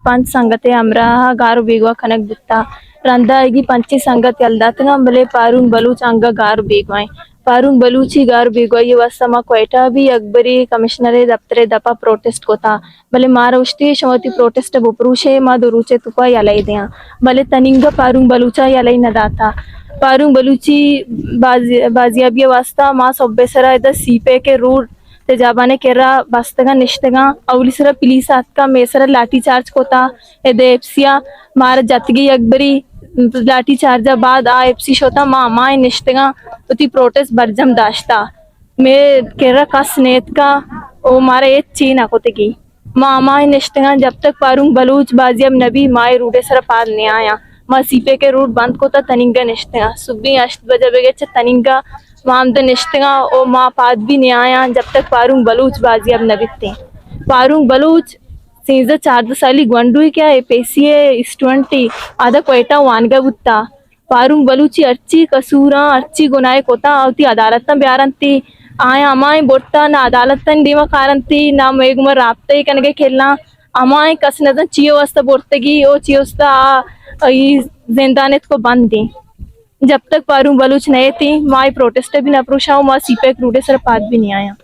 पंच संगते हमरा गारो बेगवा खनक बुत्ता रंदा एगी पंची संगत यलदातना भले पारून बलूच अंगा गारो बेगवाई पारून बलूची गारो बेगवा ये वसमा क्वेटा भी अकबरी कमिश्नरे दफ्तरे दपा प्रोटेस्ट कोता भले मारा उष्टी शमती प्रोटेस्ट बुपरूशे मा दुरुचे तुपा यलाई दिया भले तनिंगा पारून बलूचा यलाई नदाता पारून बलूची बाजियाबी वास्ता मा सोब्बेसरा इधर सीपे के रूट ते जाबाने केरा बस्तगा निश्तगा अवलिसरा पुलिस आतका मेसरा लाठी चार्ज कोता एदे एप्सिया मार जतगी अकबरी लाठी चार्जा बाद आ एप्सी शोता माए निश्तगा उती प्रोटेस्ट बरजम दाश्ता मे केरा कस नेत का ओ मारे एक चीन आकोतेगी माए निश्तगा जब तक पारूंग बलूच बाजियम नबी माए रूडे सरा पाद नहीं आया मा सीपे के रूट बंद कोता तनिंगा निश्तगा सुबह 8 बजे बेगे तनिंगा मामद निश्तगा ओ मा पाद भी नहीं आया जब तक पारूंग बलूच बाजियम नबीते पारूंग बलूच सीज़ 4 साली ग्वंडुई क्या है पेशिये स्टूडेंटी आधा क्वेटा वानगा बुत्ता पारूंग बलूची अर्ची कसूरा अर्ची गुनाए कोता आवती अदालत ब्यारंती आया अमाय बोट्टा ना अदालत डीमा कारंती ना मेगुमर राब्ते कनगे खेलना अमाय कसनदन चियो वस्ता बोर्तगी ओ चियोस्ता ई जिंदानेत को बंद दी जब तक पारूंग बलूच नहीं थी माई प्रोटेस्ट भी ना प्रोशाओ मा सीपे रूडे सर पाद भी नहीं आया।